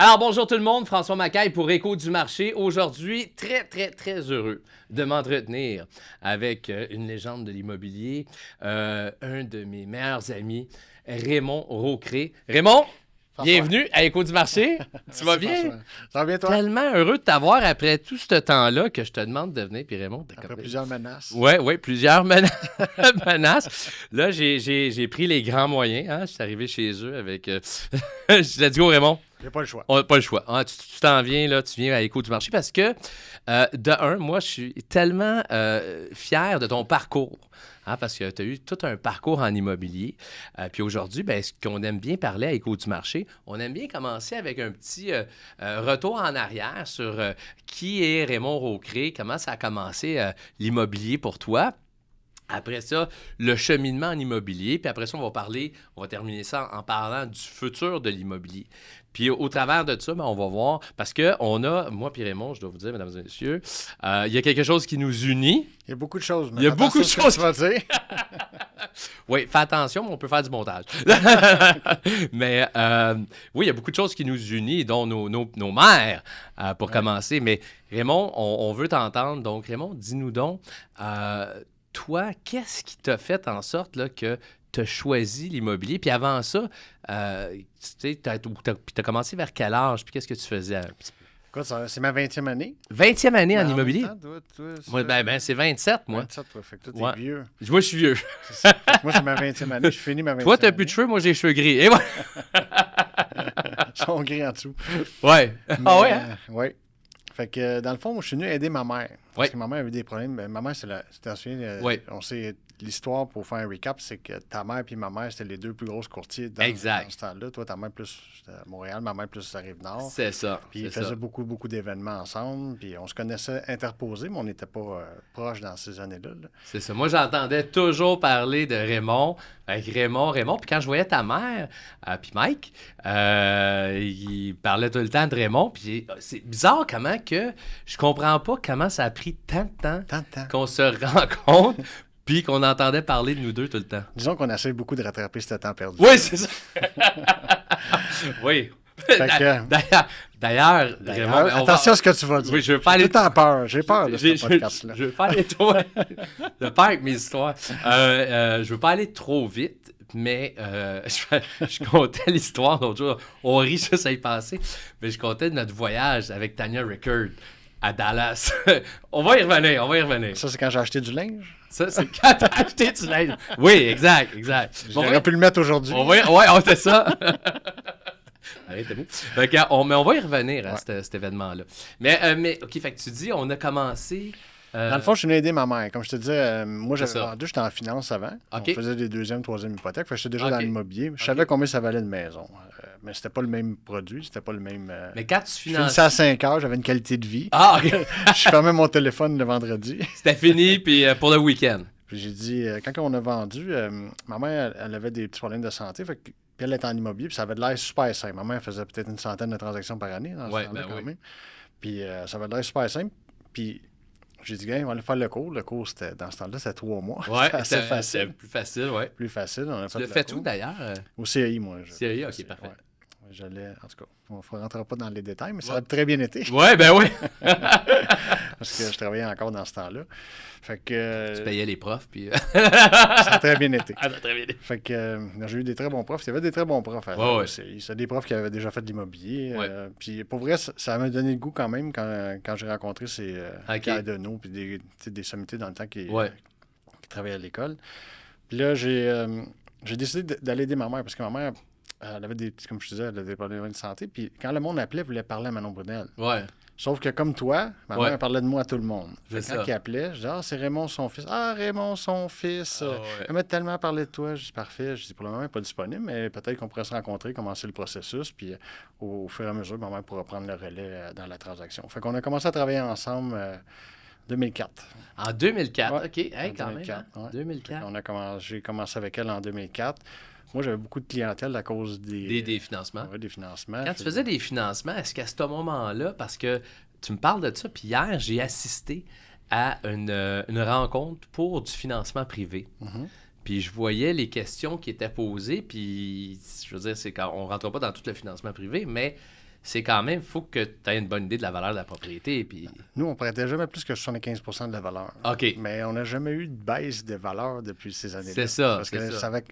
Alors, bonjour tout le monde, François Macaille pour Écho du marché. Aujourd'hui, très heureux de m'entretenir avec une légende de l'immobilier, un de mes meilleurs amis, Raymond Raucré. Raymond, François. bienvenue à Écho du marché. Tu vas bien? François. Ça va bien, toi? Tellement heureux de t'avoir après tout ce temps-là que je te demande de venir. Puis Raymond, Après plusieurs menaces. Oui, plusieurs menaces. Là, j'ai pris les grands moyens. Hein? Je suis arrivé chez eux avec... Let's go, Raymond. J'ai pas le choix. On n'a pas le choix. Hein? Tu t'en viens, là, tu viens à Écho du marché parce que, de un, moi, je suis tellement fier de ton parcours. Hein, parce que tu as eu tout un parcours en immobilier. Puis aujourd'hui, ben, ce qu'on aime bien parler à Écho du marché, on aime bien commencer avec un petit retour en arrière sur qui est Raymond Raucré, comment ça a commencé l'immobilier pour toi. Après ça, le cheminement en immobilier. Puis après ça, on va terminer ça en parlant du futur de l'immobilier. Puis au travers de ça, ben, on va voir, parce qu'on a, moi et Raymond, je dois vous dire, mesdames et messieurs, il y a quelque chose qui nous unit. Il y a beaucoup de choses. Il y a beaucoup de choses. Tu vas dire. Oui, fais attention, mais on peut faire du montage. Mais oui, il y a beaucoup de choses qui nous unissent, dont nos mères, pour commencer. Mais Raymond, on veut t'entendre. Donc, Raymond, dis-nous donc, toi, qu'est-ce qui t'a fait en sorte là, que tu as choisi l'immobilier? Puis avant ça, tu as commencé vers quel âge? Puis qu'est-ce que tu faisais un petit peu? Écoute, c'est ma 20e année. 20e année en Mais immobilier? même temps, toi, Moi, ben, c'est 27, moi. 27, toi. Fait que toi, Ouais. t'es vieux. Moi, je suis vieux. Fait que moi, c'est ma 20e année. Je finis ma 20e Toi, t'as année. plus de cheveux, moi, j'ai les cheveux gris. Et ouais. Ils sont gris en dessous. Ouais. Mais, Ah ouais? Hein? ouais. Fait que, dans le fond, moi, je suis venu aider ma mère. Parce Ouais. que ma mère avait des problèmes. Ben, ma mère, tu t'en souviens, Ouais. on sait l'histoire, pour faire un recap, c'est que ta mère et ma mère, c'était les deux plus grosses courtiers dans ce temps-là. Toi, ta mère plus à Montréal, ma mère plus à Rive-Nord. C'est ça. Puis ils faisaient beaucoup d'événements ensemble. Puis on se connaissait interposés, mais on n'était pas proches dans ces années-là. Là. C'est ça. Moi, j'entendais toujours parler de Raymond, avec Raymond. Puis quand je voyais ta mère, puis Mike, il parlait tout le temps de Raymond. Puis c'est bizarre comment que je comprends pas comment ça a pris tant de temps Tant de temps. qu'on se rencontre, puis qu'on entendait parler de nous deux tout le temps. Disons qu'on essaie beaucoup de rattraper ce temps perdu. Oui, c'est ça. Oui. Fait que- D'ailleurs, Raymond, on attention va- à ce que tu vas dire. Oui, je veux pas aller J'ai tout le temps peur. J'ai peur de Je ce podcast-là. veux pas aller trop... Je pars avec mes histoires. Je veux pas aller trop vite, mais je comptais l'histoire l'autre jour. On rit ça y passait. Mais je comptais de notre voyage avec Tanya Rickard à Dallas. On va y revenir. Ça, c'est quand j'ai acheté du linge. Ça, c'est quand t'as acheté du linge. Oui, exact. J'aurais pu le mettre aujourd'hui. Ouais, c'est ça. Arrêtez-vous. Mais on va y revenir à cet événement-là. Mais, OK, fait que tu dis, on a commencé... Dans le fond, je suis venu aider ma mère. Comme je te disais, moi, C'est ça. j'étais en finance avant. OK. On faisait des deuxième, troisième hypothèques. Fait que j'étais déjà OK. dans l'immobilier. Je savais combien ça valait une maison. Mais c'était pas le même produit. C'était pas le même... Mais quand tu Je finances... finissais à 5 heures. J'avais une qualité de vie. Ah, OK. Je fermais mon téléphone le vendredi. C'était fini, puis pour le week-end. Puis j'ai dit, quand on a vendu, ma mère, elle avait des petits problèmes de santé. Fait que, puis elle était en immobilier, puis ça avait de l'air super simple. Ma mère faisait peut-être une centaine de transactions par année dans ce temps-là, quand même. Puis ça avait de l'air super simple. Puis j'ai dit, on va aller faire le cours. Le cours, dans ce temps-là, c'était 3 mois. Ouais, C'était assez facile. c'était plus facile, ouais. Plus facile. On a Tu fait l'as le fait cours. où, d'ailleurs? Au CAI, moi. CAI, OK, parfait. Ouais. J'allais, en tout cas, on ne rentrera pas dans les détails, mais ça a très bien été. Ouais, ben oui. Parce que je travaillais encore dans ce temps-là. Fait que. Tu payais les profs, puis... Ça a très bien été. Ah, ça a très bien été. Fait que j'ai eu des très bons profs. Il y avait des très bons profs. Ouais. C'est des profs qui avaient déjà fait de l'immobilier. Ouais. Puis pour vrai, ça m'a donné le goût quand même quand j'ai rencontré ces OK. Pierre Deneau puis des sommités dans le temps qui travaillaient à l'école. Puis là, j'ai décidé d'aller aider ma mère parce que ma mère, elle avait comme je te disais, elle avait des problèmes de santé. Puis quand le monde appelait, elle voulait parler à Manon Brunel. Ouais. Sauf que comme toi, ma mère parlait de moi à tout le monde. C'est Fait que quand il appelait, je dis « Ah, c'est Raymond son fils. »« Ah, Raymond son fils. Elle m'a tellement parlé de toi. » Je dis « Parfait. » Je dis « Pour le moment, il n'est pas disponible, mais peut-être qu'on pourrait se rencontrer, commencer le processus. Puis au fur et à mesure, ma mère pourra prendre le relais dans la transaction. » Fait qu'on a commencé à travailler ensemble en 2004. En 2004, Ouais, OK. Hey, en quand 2004, même, hein? ouais. 2004. J'ai commencé avec elle en 2004. Moi, j'avais beaucoup de clientèle à cause Des financements. Ouais, des financements. Quand tu faisais des financements, est-ce qu'à ce moment-là, parce que tu me parles de ça, puis hier, j'ai assisté à une rencontre pour du financement privé. Mhm. Puis je voyais les questions qui étaient posées, puis je veux dire, c'est quand on ne rentre pas dans tout le financement privé, mais c'est quand même, il faut que tu aies une bonne idée de la valeur de la propriété. Puis... Nous, on prêtait jamais plus que 75 de la valeur. OK. Mais on n'a jamais eu de baisse de valeur depuis ces années-là. C'est ça. Parce que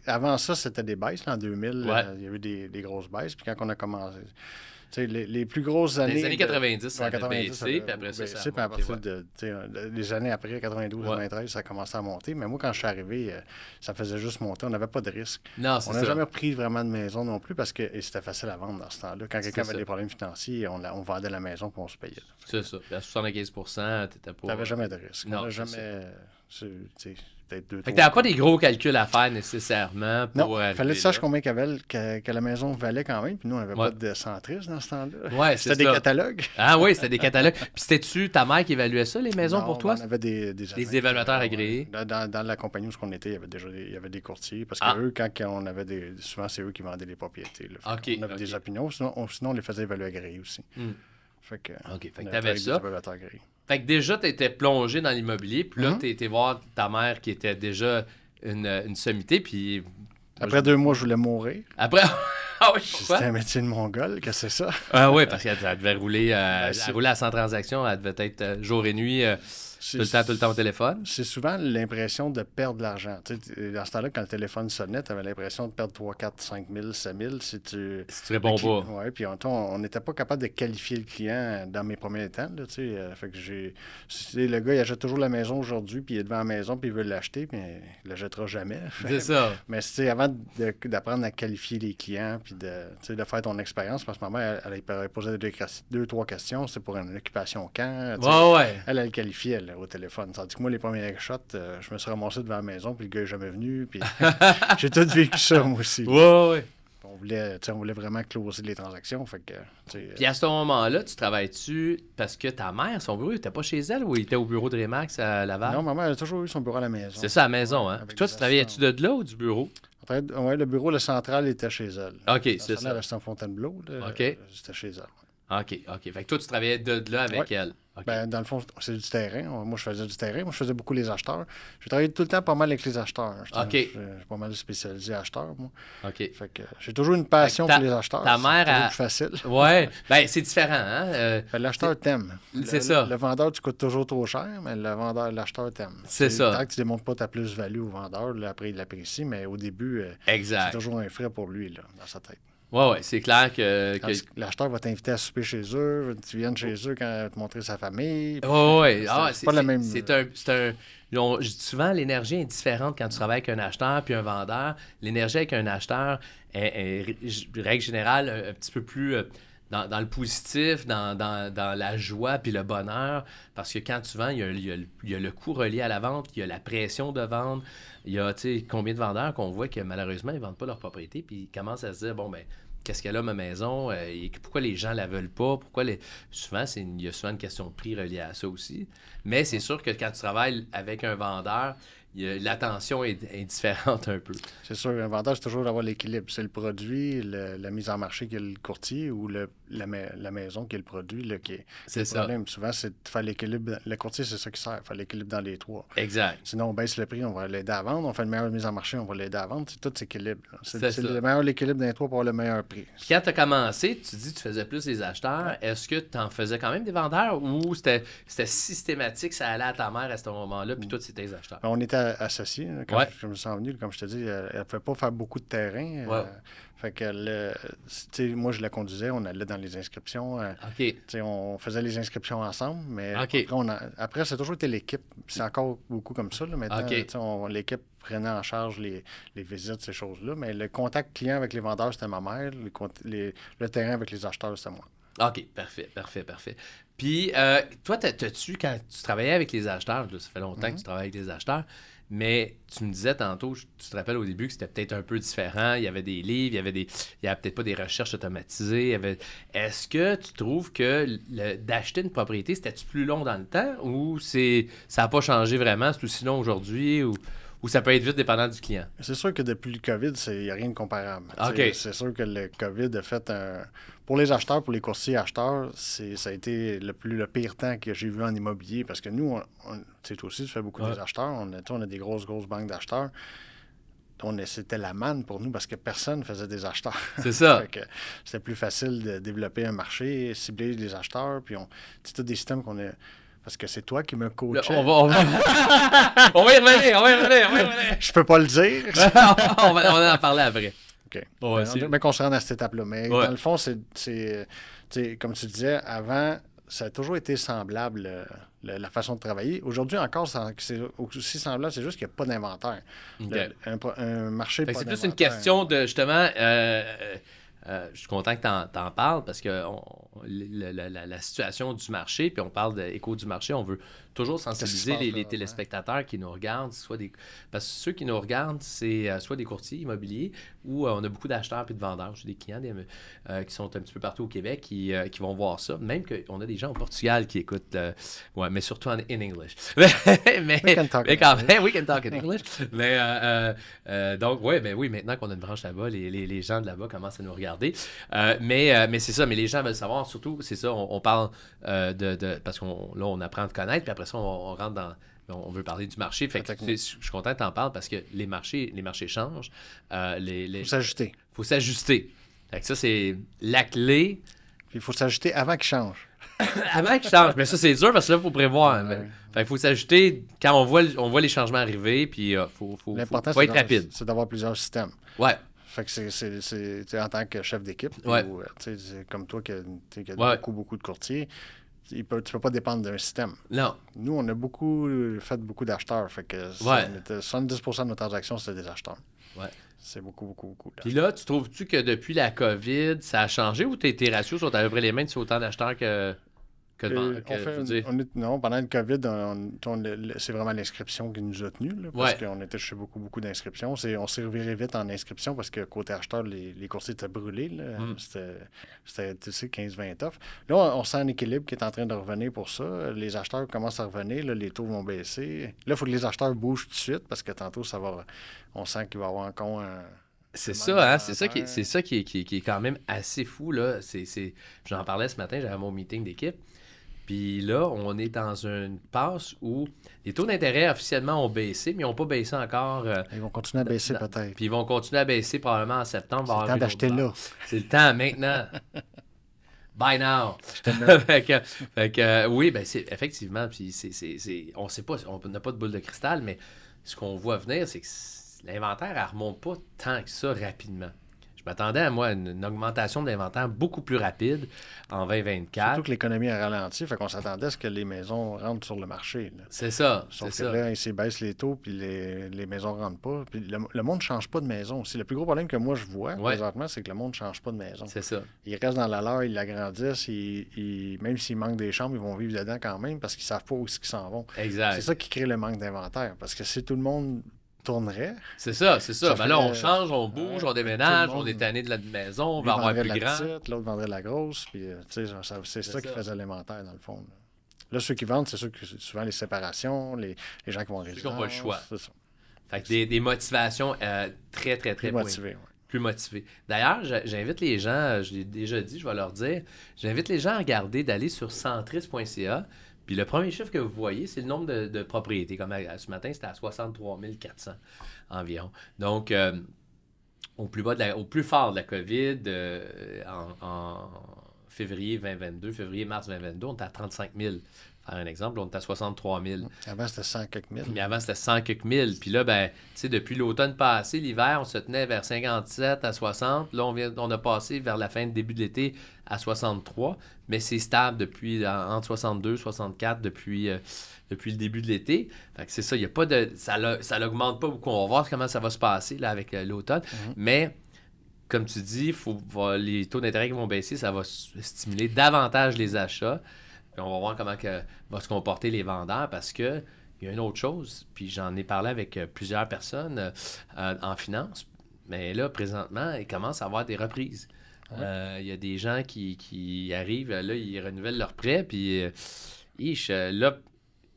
avant ça, c'était des baisses. Là, en 2000, il y a eu des grosses baisses. Puis quand on a commencé... Tu sais, les plus grosses années... Les années 90, ça a 90, baissé, puis après ça a puis à partir les années après, 92, 93, ça a commencé à monter. Mais moi, quand je suis arrivé, ça faisait juste monter. On n'avait pas de risque. Non, c'est on n'a jamais pris vraiment de maison non plus parce que c'était facile à vendre dans ce temps-là. Quand quelqu'un avait des problèmes financiers, on vendait la maison puis on se payait. C'est ça. Puis à 75 t'étais pas... T'avais jamais de risque. Non, jamais... peut-être fait que t'avais pas des gros calculs à faire nécessairement pour il fallait que tu saches combien que la maison valait quand même. Puis nous, on n'avait pas de centriste dans ce temps-là. Ouais, c'était des catalogues. Ah oui, c'était des catalogues. Puis c'était-tu ta mère qui évaluait ça, les maisons, pour toi? On avait des évaluateurs agréés. Dans la compagnie où on était, il y avait des courtiers. Parce que eux, quand on avait souvent, c'est eux qui vendaient les propriétés. Là. On avait des opinions. Sinon, on les faisait évaluer agréés aussi. Fait que t'avais ça. Fait que déjà, tu étais plongé dans l'immobilier, puis là, tu étais voir ta mère qui était déjà une sommité, puis... Après 2 mois, je voulais mourir. Après... Ah oui, pourquoi? C'était un métier de mongol, qu'est-ce que c'est ça? Ah oui, parce qu'elle devait rouler, elle roulait à 100 transactions, elle devait être jour et nuit... tout le temps au téléphone. C'est souvent l'impression de perdre de l'argent. Tu sais, dans ce temps-là, quand le téléphone sonnait, tu avais l'impression de perdre 3, 4, 5 000, 7 000 si tu réponds pas. Oui, puis on n'était pas capable de qualifier le client dans mes premiers temps. Là, fait que le gars, il achète toujours la maison aujourd'hui, puis il est devant la maison, puis il veut l'acheter, puis il ne l'achètera jamais. C'est ça. Mais avant d'apprendre à qualifier les clients, puis de faire ton expérience, parce que ma mère, elle posait 2, 3 questions, c'est pour une occupation quand. Elle le qualifiait au téléphone. Tandis que moi, les premiers shots, je me suis ramassé devant la maison, puis le gars n'est jamais venu. Puis j'ai tout vécu ça, moi aussi. Ouais. On voulait vraiment closer les transactions. Fait que, puis à ce moment-là, tu travailles-tu parce que ta mère, son bureau, il n'était pas chez elle ou il était au bureau de Remax à Laval? Non, ma mère a toujours eu son bureau à la maison. C'est ça, à la maison, hein? Puis toi, tu travaillais-tu de là ou du bureau? Oui, le bureau, le central, était chez elle. OK, c'est ça. Elle restait en Fontainebleau. C'était chez elle. OK. Fait que toi, tu travaillais de là avec elle. Okay. Ben, dans le fond, c'est du terrain. Moi, je faisais du terrain. Moi, je faisais beaucoup les acheteurs. J'ai travaillé tout le temps pas mal avec les acheteurs. Je suis pas mal spécialisé acheteur, moi. OK. Fait que j'ai toujours une passion pour les acheteurs. Ta mère a... plus facile. Ouais. Ben, c'est différent, hein? L'acheteur t'aime. C'est ça. Le vendeur, tu coûtes toujours trop cher, mais l'acheteur t'aime. C'est ça. Tant que tu ne démontres pas ta plus-value au vendeur, là, après, il l'apprécie, mais au début, c'est toujours un frais pour lui, là, dans sa tête. Ouais, c'est clair que... L'acheteur va t'inviter à souper chez eux, tu viennes chez eux quand te montrer sa famille. C'est pas la même... C'est un... Je dis souvent, l'énergie est différente quand tu travailles avec un acheteur puis un vendeur. L'énergie avec un acheteur est règle générale, un petit peu plus... Dans le positif, dans la joie puis le bonheur, parce que quand tu vends, il y a le coût relié à la vente, il y a la pression de vendre, il y a combien de vendeurs qu'on voit que malheureusement, ils ne vendent pas leur propriété, puis ils commencent à se dire, bon, ben qu'est-ce qu'elle a ma maison, et pourquoi les gens la veulent pas, souvent, il y a souvent une question de prix reliée à ça aussi, mais c'est sûr que quand tu travailles avec un vendeur, l'attention est différente un peu. C'est sûr, un vendeur, c'est toujours d'avoir l'équilibre. C'est le produit, la mise en marché qui est le courtier ou la maison qui est le produit là, qui est c'est le ça. Problème. Souvent, c'est de faire l'équilibre. Le courtier, c'est ça qui sert, faire l'équilibre dans les trois. Exact. Sinon, on baisse le prix, on va l'aider à vendre. On fait une meilleure mise en marché, on va l'aider à vendre. C'est tout s'équilibre. C'est le meilleur l'équilibre dans les trois pour avoir le meilleur prix. Puis quand tu as commencé, tu dis que tu faisais plus les acheteurs. Ouais. Est-ce que tu en faisais quand même des vendeurs ou c'était systématique, ça allait à ta mère à ce moment-là, puis toi, c'était les acheteurs? On était associés. Quand je me suis venu, comme je te dis, elle ne pouvait pas faire beaucoup de terrain. Ouais. Fait que moi, je la conduisais, on allait dans les inscriptions. On faisait les inscriptions ensemble, mais après, c'est toujours été l'équipe. C'est encore beaucoup comme ça. Là, maintenant, l'équipe prenait en charge les visites, ces choses-là. Mais le contact client avec les vendeurs, c'était ma mère. Le terrain avec les acheteurs, c'était moi. OK, parfait. Puis, toi, t'as-tu, quand tu travaillais avec les acheteurs, là, ça fait longtemps que tu travailles avec les acheteurs, mais tu me disais tantôt, tu te rappelles au début que c'était peut-être un peu différent. Il y avait des livres, il y avait peut-être pas des recherches automatisées. Est-ce que tu trouves que d'acheter une propriété, c'était-tu plus long dans le temps ou ça n'a pas changé vraiment, c'est aussi long aujourd'hui ou ça peut être vite dépendant du client? C'est sûr que depuis le COVID, il n'y a rien de comparable. Okay. C'est sûr que le COVID a fait pour les acheteurs, pour les courtiers acheteurs, ça a été le pire temps que j'ai vu en immobilier parce que nous, toi aussi, tu fais beaucoup des acheteurs. On a des grosses banques d'acheteurs. c'était la manne pour nous parce que personne ne faisait des acheteurs. C'est ça. C'était plus facile de développer un marché, cibler les acheteurs, puis c'est tous des systèmes qu'on a... Parce que c'est toi qui me coachais. On va y revenir. Je peux pas le dire. on va en parler après. OK. Mais qu'on se rende à cette étape-là. Mais dans le fond, c'est comme tu disais, avant, ça a toujours été semblable, la façon de travailler. Aujourd'hui encore, c'est aussi semblable, c'est juste qu'il n'y a pas d'inventaire. Okay. Un marché pas c'est d'inventaire. plus une question de, justement... je suis content que tu en parles parce que la situation du marché, puis on parle d'écho du marché, on veut toujours sensibiliser les téléspectateurs qui nous regardent, parce que ceux qui nous regardent, c'est soit des courtiers immobiliers ou on a beaucoup d'acheteurs et de vendeurs. J'ai des clients qui sont un petit peu partout au Québec qui vont voir ça. Même qu'on a des gens au Portugal qui écoutent, mais surtout in English. We can talk in English. Donc, oui, maintenant qu'on a une branche là-bas, les gens de là-bas commencent à nous regarder. Mais c'est ça, mais les gens veulent savoir, surtout, c'est ça, on parle parce qu'on on apprend à te connaître, puis après ça, on rentre dans... On veut parler du marché. Fait que je suis content que tu en parles parce que les marchés changent. Il faut s'ajuster. Il faut s'ajuster. Fait que ça, c'est la clé. Puis il faut s'ajuster avant qu'ils changent. Avant qu'ils changent. Mais ça, c'est dur parce que là, il faut prévoir. Fait qu'il faut s'ajuster quand on voit les changements arriver, puis il faut être rapide. C'est d'avoir plusieurs systèmes. Ouais. Fait que c'est en tant que chef d'équipe, ou comme toi qui a beaucoup de courtiers, tu peux pas dépendre d'un système. Non. Nous, on a fait beaucoup d'acheteurs. Fait que 70% de nos transactions, c'est des acheteurs. Ouais. C'est beaucoup. Puis là, tu trouves-tu que depuis la COVID, ça a changé ou tes ratios sont à peu près les mêmes, c'est autant d'acheteurs que de vendeurs? Non, pendant le COVID, c'est vraiment l'inscription qui nous a tenus. Là, parce qu'on était chez beaucoup d'inscriptions. On s'est reviré vite en inscription parce que côté acheteur, les courtiers étaient brûlés. Là. C'était 15-20 offres. Là, on sent un équilibre qui est en train de revenir pour ça. Les acheteurs commencent à revenir. Là, les taux vont baisser. Là, il faut que les acheteurs bougent tout de suite parce que tantôt, on sent qu'il va y avoir encore un... C'est ça, hein? C'est ça qui est quand même assez fou. Là. J'en parlais ce matin, j'avais mon meeting d'équipe. Puis là, on est dans une passe où les taux d'intérêt officiellement ont baissé, mais ils n'ont pas baissé encore. Ils vont continuer à baisser peut-être. Puis ils vont continuer à baisser probablement en septembre. C'est le temps d'acheter là. C'est le temps maintenant. Buy now. fait que, oui, effectivement, puis on ne sait pas, on n'a pas de boule de cristal, mais ce qu'on voit venir, c'est que l'inventaire, elle ne remonte pas tant que ça rapidement. Je m'attendais à une augmentation de l'inventaire beaucoup plus rapide en 2024. Surtout que l'économie a ralenti, fait qu'on s'attendait à ce que les maisons rentrent sur le marché. Là. C'est ça. Sauf que là, ils baissent les taux, puis les maisons ne rentrent pas. Puis le monde ne change pas de maison aussi. Le plus gros problème que moi je vois présentement, c'est que le monde ne change pas de maison. C'est ça. Ils restent dans la leur, ils l'agrandissent, même s'il manque des chambres, ils vont vivre dedans quand même parce qu'ils ne savent pas où ils s'en vont. Exact. C'est ça qui crée le manque d'inventaire. Parce que si tout le monde tournerait. C'est ça. Là, on change, on bouge, on déménage, on est tanné de la maison, on va avoir plus grand. L'autre vendrait la grosse, puis c'est ça qui faisait l'inventaire, dans le fond. Là, ceux qui vendent, c'est souvent les séparations, les gens qui vont en résidence. Ceux qui n'ont pas le choix. C'est ça. Fait que des motivations très, très, très plus motivées. Plus motivées. D'ailleurs, j'invite les gens, je l'ai déjà dit, je vais leur dire, j'invite les gens à regarder, d'aller sur centris.ca. Puis le premier chiffre que vous voyez, c'est le nombre de propriétés. Comme ce matin, c'était à 63 400 environ. Donc, au plus fort de la COVID, en février 2022, février-mars 2022, on était à 35 000. Par un exemple, on était à 63 000. Avant, c'était 100 quelques mille. Mais avant, c'était 100 quelques mille. Puis là, depuis l'automne passé, l'hiver, on se tenait vers 57 à 60. Là, on a passé vers la fin de début de l'été à 63. Mais c'est stable depuis entre 62 et 64 depuis le début de l'été. Fait que c'est ça, il y a pas de... Ça l'augmente pas beaucoup. On va voir comment ça va se passer là, avec l'automne. Mm-hmm. Mais... Comme tu dis, les taux d'intérêt qui vont baisser, ça va stimuler davantage les achats. Puis on va voir comment va se comporter les vendeurs parce que il y a une autre chose, puis j'en ai parlé avec plusieurs personnes en finance, mais là, présentement, il commence à avoir des reprises. Il y a des gens qui arrivent, là, ils renouvellent leur prêt, puis là,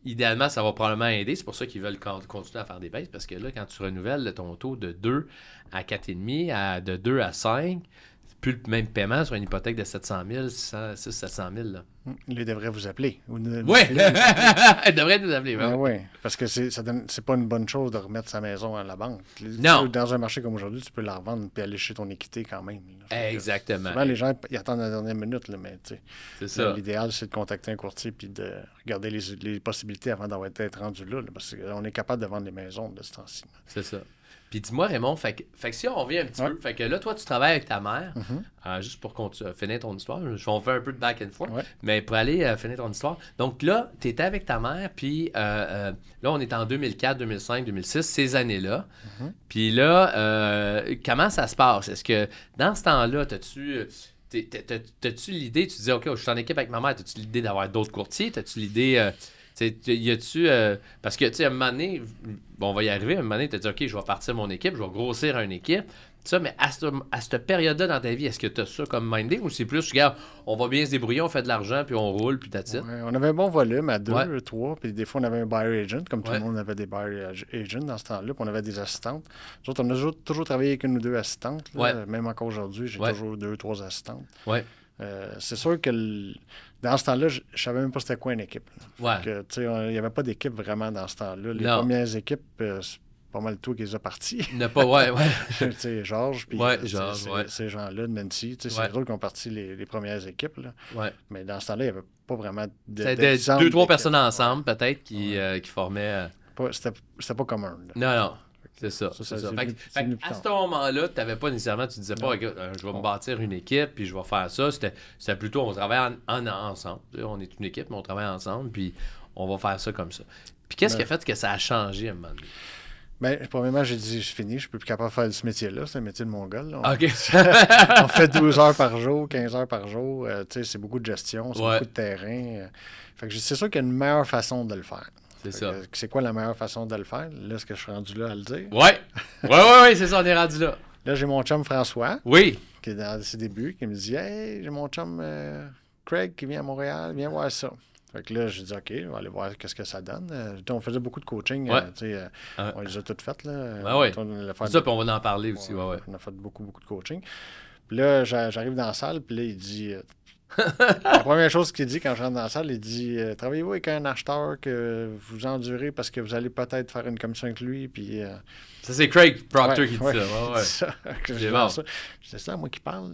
idéalement, ça va probablement aider. C'est pour ça qu'ils veulent continuer à faire des baisses, parce que là, quand tu renouvelles ton taux de 2 à 4,5, de 2 à 5, plus le même paiement sur une hypothèque de 700 000, 700 000. Là. Il devrait vous appeler. Oui, il devrait nous appeler. Oui, parce que c'est pas une bonne chose de remettre sa maison à la banque. Non. Dans un marché comme aujourd'hui, tu peux la revendre et aller chez ton équité quand même. Exactement. Souvent, les gens ils attendent la dernière minute, là, mais c'est ça. L'idéal, c'est de contacter un courtier et de regarder les possibilités avant d'être rendu là, parce qu'on est capable de vendre les maisons de ce temps-ci. C'est ça. Puis dis-moi, Raymond, fait que si on revient un petit peu, fait que là, toi, tu travailles avec ta mère, juste pour finir ton histoire, on va faire un peu de back and forth, mais pour aller finir ton histoire. Donc là, tu étais avec ta mère, puis là, on est en 2004, 2005, 2006, ces années-là. Puis là, comment ça se passe? Est-ce que dans ce temps-là, t'as-tu l'idée, tu te dis, OK, je suis en équipe avec ma mère, t'as-tu l'idée d'avoir d'autres courtiers? T'as-tu l'idée... y a-tu... parce que, tu sais, à un moment donné, on va y arriver, à un moment donné, tu te dis, OK, je vais partir mon équipe, je vais grossir une équipe. Ça, mais à cette période-là dans ta vie, est-ce que tu as ça comme minding ou c'est plus, regarde, on va bien se débrouiller, on fait de l'argent, puis on roule, puis that's it? On avait un bon volume à 2, 3, puis des fois, on avait un buyer agent, comme tout le monde avait des buyer agents dans ce temps-là, puis on avait des assistantes. Nous autres, on a toujours travaillé avec 1 ou 2 assistantes. Là, même encore aujourd'hui, j'ai toujours 2 ou 3 assistantes. C'est sûr que dans ce temps-là, je ne savais même pas c'était quoi une équipe. Il n'y avait pas d'équipe vraiment dans ce temps-là. Les premières équipes, c'est pas mal tout qui les a partis. Tu sais, Georges, puis ces gens-là, Nancy, c'est eux qui ont parti les premières équipes. Là. Mais dans ce temps-là, il n'y avait pas vraiment de. C'était 2-3 personnes ensemble, peut-être, qui formaient. C'était pas commun. Là. Non. C'est ça. Fait à ce moment-là, tu n'avais pas nécessairement, tu disais pas, je vais me bâtir une équipe, puis je vais faire ça. C'était plutôt, on travaille ensemble. On est une équipe, mais on travaille ensemble, puis on va faire ça comme ça. Puis qu'est-ce qui a fait que ça a changé à un moment donné? Bien, premièrement, j'ai dit, je finis, je ne peux plus capable de faire ce métier-là. C'est un métier de mongol. OK. On fait 12 heures par jour, 15 heures par jour. C'est beaucoup de gestion, c'est beaucoup de terrain. Fait que c'est sûr qu'il y a une meilleure façon de le faire. C'est ça. C'est quoi la meilleure façon de le faire? Là, est-ce que je suis rendu là à le dire? Oui, c'est ça, on est rendu là. Là, j'ai mon chum François. Oui. Qui est dans ses débuts, qui me dit, hey, j'ai mon chum Craig qui vient à Montréal, viens voir ça. Fait que là, j'ai dit, OK, on va aller voir qu'est-ce que ça donne. On faisait beaucoup de coaching. On les a toutes faites. Là. C'est ça, puis on va en parler aussi. On a fait beaucoup de coaching. Puis là, j'arrive dans la salle, puis là, il dit... la première chose qu'il dit quand je rentre dans la salle, il dit travaillez-vous avec un acheteur que vous endurez parce que vous allez peut-être faire une commission avec lui. Puis, ça, c'est Craig Proctor qui dit ça. C'est ça, moi qui parle.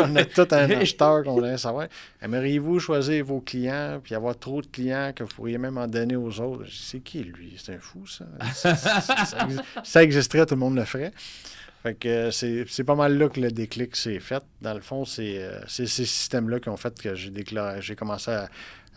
On a tout un acheteur qu'on voulait savoir. Aimeriez-vous choisir vos clients puis avoir trop de clients que vous pourriez même en donner aux autres? Je dis, c'est qui lui? C'est un fou, ça. Ça existerait, tout le monde le ferait. Fait que c'est pas mal là que le déclic s'est fait. Dans le fond, c'est ces systèmes-là qui ont fait que j'ai commencé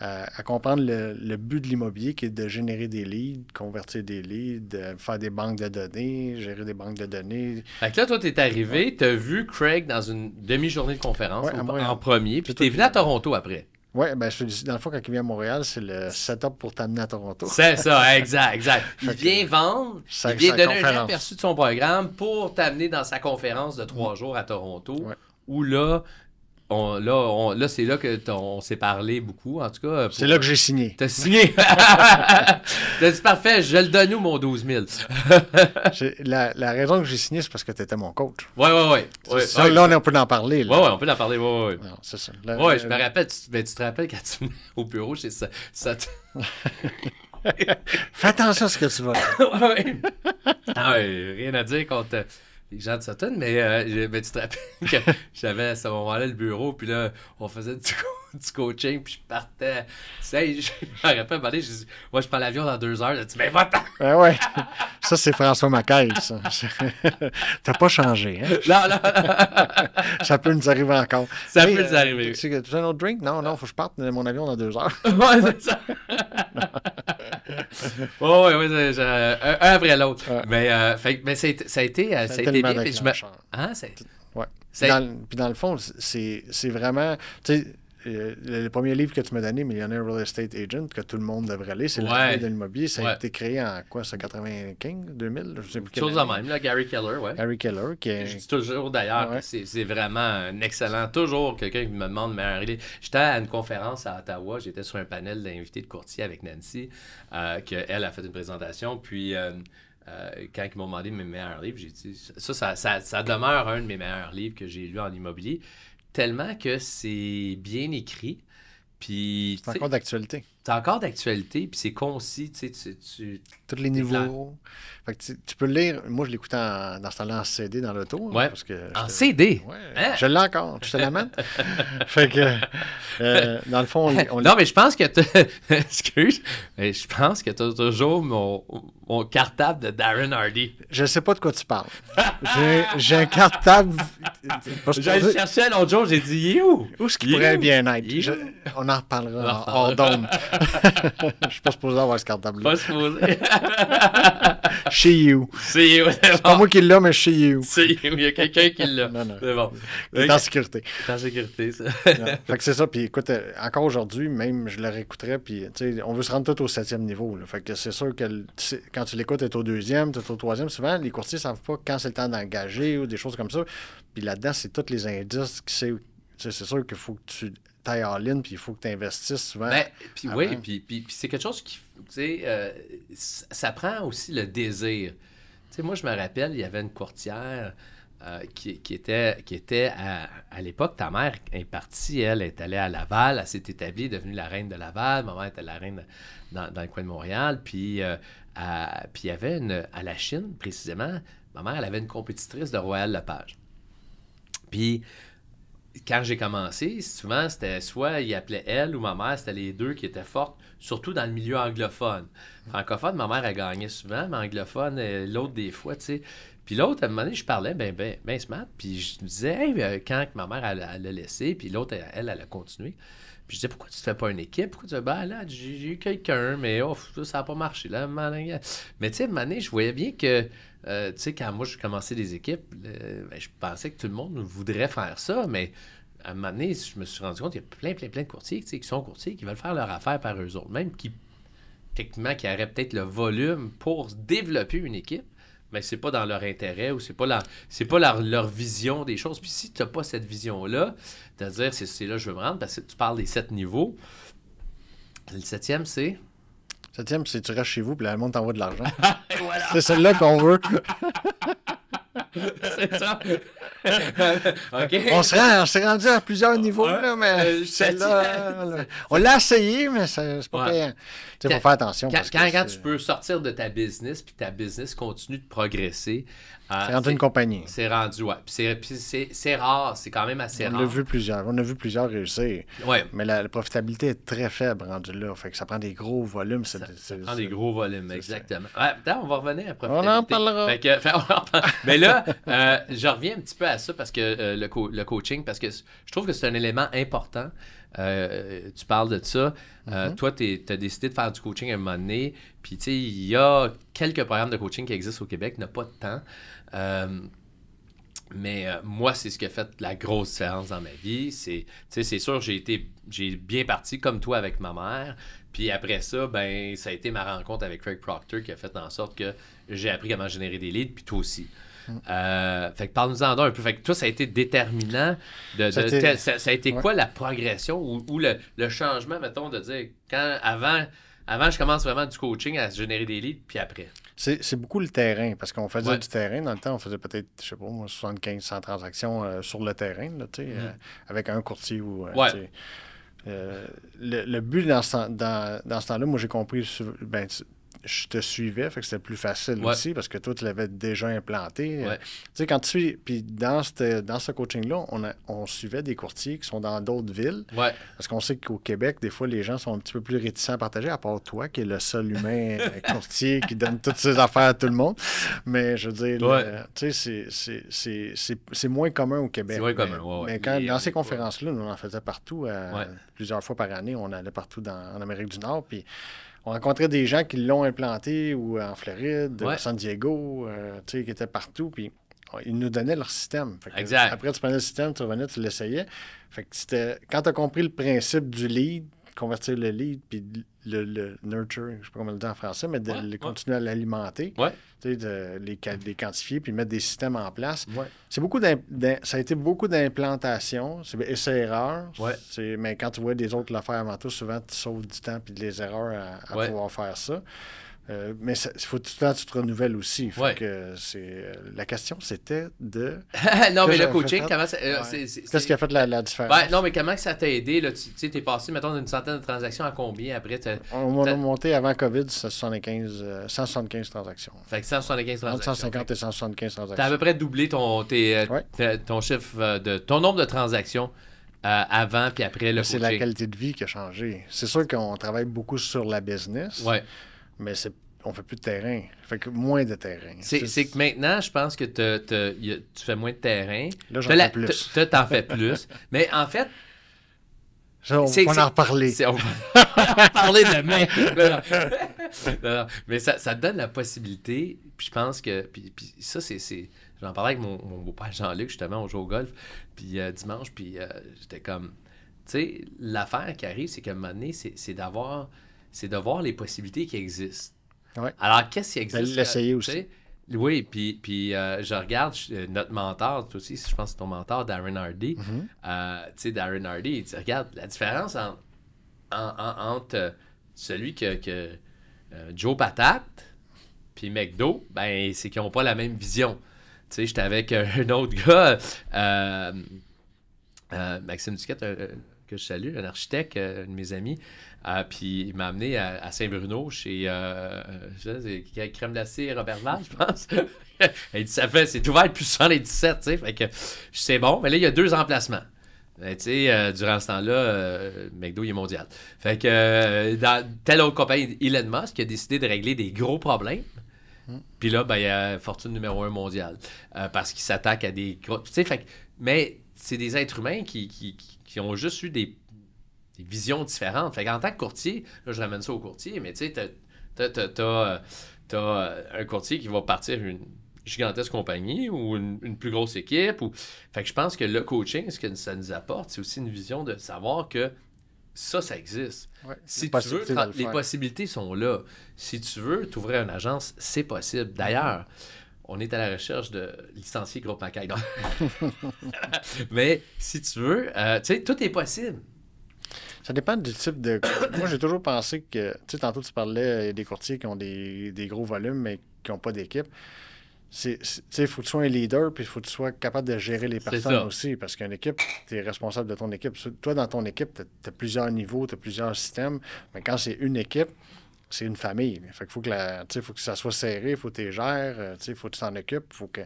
à comprendre le but de l'immobilier, qui est de générer des leads, convertir des leads, faire des banques de données, gérer des banques de données. Fait que là, toi, t'es arrivé, t'as vu Craig dans une demi-journée de conférence en premier, puis t'es venu à Toronto après. Oui, bien, dans le fond, quand il vient à Montréal, c'est le setup pour t'amener à Toronto. C'est ça, exact. Il vient vendre, il vient donner un aperçu de son programme pour t'amener dans sa conférence de 3 jours à Toronto, où là, c'est là qu'on s'est parlé beaucoup, en tout cas. C'est là que j'ai signé. T'as signé? T'as dit, parfait, je le donne où, mon 12 000? La raison que j'ai signé, c'est parce que t'étais mon coach. Oui. Là, on peut en parler. Oui, on peut en parler, oui. Non, c'est ça. Oui, je me rappelle, tu te rappelles quand tu venais au bureau, c'est ça. Fais attention à ce que tu vas dire. Rien à dire contre les gens de Sutton, mais tu te rappelles que j'avais à ce moment-là le bureau, puis là, on faisait du coaching, puis je partais. Tu sais, je me rappelle, moi, je prends l'avion dans 2 heures. Je dis, mais va-t'en! Ouais. Ça, c'est François Macaire, ça. T'as pas changé, hein? Non. Ça peut nous arriver encore. Ça peut nous arriver. Tu as un autre drink? Non, faut que je parte de mon avion dans 2 heures. Ouais, c'est ça. Oui, un après l'autre. Ouais. Mais ça a été bien. Puis dans le fond, c'est vraiment... Tu sais, le premier livre que tu m'as donné, Millionaire Real Estate Agent, que tout le monde devrait lire, c'est la de l'immobilier. Ça a été créé en quoi, ça, 95, 2000? Je sais plus chose de même, là, Gary Keller, Gary Keller, qui est... Je dis toujours, d'ailleurs, c'est vraiment un excellent... Toujours quelqu'un qui me demande, mais j'étais à une conférence à Ottawa, j'étais sur un panel d'invités de courtier avec Nancy, qu'elle a fait une présentation, puis... quand ils m'ont demandé mes meilleurs livres, j'ai dit ça demeure un de mes meilleurs livres que j'ai lu en immobilier, tellement que c'est bien écrit. Puis, c'est encore d'actualité. C'est encore d'actualité, puis c'est concis, tu sais, tous les niveaux. Fait que tu peux le lire. Moi, je l'écoutais dans ce temps-là en CD dans l'auto. Ouais. Parce que en CD? Ouais. Hein? Je l'ai encore. Je te l'amène. Fait que, dans le fond, non, mais je pense que excuse, mais je pense que tu as toujours mon cartable de Darren Hardy. Je sais pas de quoi tu parles. J'ai un cartable. J'ai cherché l'autre jour, j'ai dit, il est où? Où est-ce qu'il pourrait bien être? On en reparlera hors d'onde. Je suis pas supposé avoir ce cartable-là. Pas supposé. Chez You. C'est pas moi qui l'ai, mais chez You. Il y a quelqu'un qui l'a. Non. C'est bon. Il est en sécurité. C'est en sécurité, ça. Fait que c'est ça. Puis écoute, encore aujourd'hui, même je le réécouterais. Puis tu sais, on veut se rendre tout au 7e niveau. Là. Fait que c'est sûr que quand tu l'écoutes, tu es au 2e, tu es au 3e. Souvent, les courtiers ne savent pas quand c'est le temps d'engager ou des choses comme ça. Puis là-dedans, c'est tous les indices qui c'est sûr qu'il faut que tu tailles en ligne, puis il faut que tu investisses souvent. Puis oui, puis c'est quelque chose qui, tu sais, ça prend aussi le désir. Tu sais, moi, je me rappelle, il y avait une courtière qui était à l'époque, ta mère est partie, elle est allée à Laval, elle s'est établie, devenue la reine de Laval, ma mère était la reine dans le coin de Montréal, puis il y avait à la Chine, précisément, ma mère, elle avait une compétitrice de Royal Lepage. Puis, quand j'ai commencé, souvent, c'était soit il appelait elle ou ma mère, c'était les deux qui étaient fortes, surtout dans le milieu anglophone. Francophone, ma mère, elle gagnait souvent, mais anglophone, l'autre des fois, tu sais. Puis l'autre, à un moment donné, je parlais, ben smart, puis je me disais, hey, quand ma mère, elle a laissé, puis l'autre, elle a continué. Puis je disais, pourquoi tu ne fais pas une équipe? Pourquoi tu dis, ben là, j'ai eu quelqu'un, mais ça n'a pas marché. Là, mais tu sais, à un moment donné, je voyais bien que, tu sais, quand moi, je commençais des équipes, je pensais que tout le monde voudrait faire ça, mais à un moment donné, je me suis rendu compte qu'il y a plein de courtiers, tu sais, qui sont courtiers, qui veulent faire leur affaire par eux autres, même qui, techniquement, qui auraient peut-être le volume pour développer une équipe, mais c'est pas dans leur intérêt ou c'est pas leur vision des choses. Puis si tu n'as pas cette vision-là, c'est-à-dire, c'est là que je veux me rendre, parce que tu parles des 7 niveaux. Le 7e, c'est... 7e, c'est tu restes chez vous, puis le monde t'envoie de l'argent. Voilà. C'est celle-là qu'on veut. C'est ça. OK. On s'est rendu à plusieurs niveaux, là, mais celle-là, on l'a essayé, mais c'est pas payant. Il faut faire attention. Quand tu peux sortir de ta business, puis ta business continue de progresser. C'est rendu une compagnie. C'est rendu, ouais. Puis c'est rare, c'est quand même assez rare. On a vu plusieurs réussir. Ouais. Mais la profitabilité est très faible rendue là. Fait que ça prend des gros volumes. Ça prend des gros volumes, exactement. Ouais, on va revenir à la profitabilité. On en parlera. Mais là, je reviens un petit peu à ça parce que le coaching, parce que je trouve que c'est un élément important. Tu parles de ça. Toi, tu as décidé de faire du coaching à un moment donné. Puis, tu sais, il y a quelques programmes de coaching qui existent au Québec. Il n'y a pas de temps. Mais moi, c'est ce qui a fait la grosse différence dans ma vie. C'est sûr, j'ai bien parti comme toi avec ma mère. Puis après ça, ben ça a été ma rencontre avec Craig Proctor qui a fait en sorte que j'ai appris comment générer des leads, puis toi aussi. Fait que parle-nous-en un peu. Fait que toi, ça a été déterminant. Ça a été quoi la progression ou le changement, mettons, de dire avant, je commence vraiment du coaching à générer des leads, puis après? C'est beaucoup le terrain, parce qu'on faisait du terrain. Dans le temps, on faisait peut-être, je sais pas, 75-100 transactions sur le terrain, là, avec un courtier ou... le but dans ce temps-là, moi, j'ai compris... je te suivais, fait que c'était plus facile aussi, parce que toi, tu l'avais déjà implanté. Tu sais, quand tu suis... Puis dans ce coaching-là, on suivait des courtiers qui sont dans d'autres villes. Parce qu'on sait qu'au Québec, des fois, les gens sont un petit peu plus réticents à partager, à part toi, qui est le seul humain courtier qui donne toutes ses affaires à tout le monde. Mais je veux dire, tu sais, c'est moins commun au Québec. C'est moins commun, mais dans ces conférences-là, nous, on en faisait partout. Plusieurs fois par année, on allait partout en Amérique du Nord, puis on rencontrait des gens qui l'ont implanté ou en Floride, San Diego, qui étaient partout, puis ils nous donnaient leur système. Exact. Après, tu prenais le système, tu revenais, tu l'essayais. Fait que c'était... Quand tu as compris le principe du lead, convertir le lead, puis le nurture, je ne sais pas comment le dire en français, mais de continuer à l'alimenter, de les quantifier, puis mettre des systèmes en place. C'est beaucoup ça a été beaucoup d'implantation, c'est essai-erreur. Mais quand tu vois des autres le faire avant toi, souvent tu sauves du temps puis des erreurs à pouvoir faire ça. Mais il faut tout le temps que tu te renouvelles aussi. Ouais. La question, c'était de... non, mais le coaching, comment ça... Qu'est-ce qui a fait la différence? Non, mais comment ça t'a aidé? Là, tu sais, t'es passé, mettons, d'une centaine de transactions à combien après? On a monté avant COVID, 175 transactions. Fait que 175 transactions. 150 et 175 transactions. T'as à peu près doublé ton chiffre, ton nombre de transactions avant puis après le coaching. C'est la qualité de vie qui a changé. C'est sûr qu'on travaille beaucoup sur la business. Ouais. Mais on fait plus de terrain. Fait que moins de terrain. C'est que maintenant, je pense que tu fais moins de terrain. Là, j'en fais plus. T'en fais plus. Mais en fait... On va en reparler. On va en reparler demain. Non. Mais ça te donne la possibilité, puis je pense que... Puis ça, c'est... J'en parlais avec mon beau-père Jean-Luc, justement, on joue au golf, puis dimanche, puis j'étais comme... Tu sais, l'affaire qui arrive, c'est qu'à un moment donné, c'est de voir les possibilités qui existent. Ouais. Alors, qu'est-ce qui existe? L'essayer aussi. Oui, puis je regarde notre mentor, toi aussi, je pense que c'est ton mentor, Darren Hardy. Mm-hmm. Tu sais, Darren Hardy, il dit, regarde, la différence entre celui que Joe Patate puis McDo, ben, c'est qu'ils n'ont pas la même vision. Tu sais, j'étais avec un autre gars, Maxime Duquette, que je salue, un architecte, un de mes amis. Puis il m'a amené à Saint-Bruno chez Crème Glacée Robert Val, je pense. Il dit, c'est ouvert depuis 77, tu sais. Fait que c'est bon, mais là, il y a 2 emplacements. Tu sais, durant ce temps-là, McDo, il est mondial. Fait que dans telle autre compagnie, Elon Musk a décidé de régler des gros problèmes. Puis là, ben, il y a fortune numéro 1 mondiale. Parce qu'il s'attaque à des gros... Tu sais, mais c'est des êtres humains qui ont juste eu des visions différentes. Fait qu'en tant que courtier, là, je ramène ça au courtier, mais tu sais, t'as un courtier qui va partir une gigantesque compagnie ou une plus grosse équipe. Fait que je pense que le coaching, ce que ça nous apporte, c'est aussi une vision de savoir que ça existe. Ouais, si tu veux, les possibilités sont là. Si tu veux t'ouvrir une agence, c'est possible. D'ailleurs, on est à la recherche de licencier Groupe Macaille. Mais si tu veux, tu sais, tout est possible. Ça dépend du type de... Moi, j'ai toujours pensé que... Tu sais, tantôt, tu parlais des courtiers qui ont des gros volumes, mais qui n'ont pas d'équipe. Tu sais, il faut que tu sois un leader, puis il faut que tu sois capable de gérer les personnes aussi. Parce qu'une équipe, tu es responsable de ton équipe. Toi, dans ton équipe, tu as plusieurs niveaux, tu as plusieurs systèmes. Mais quand c'est une équipe, c'est une famille. Fait qu'il faut faut que ça soit serré, il faut que tu les gères, il faut que tu t'en occupes, faut que,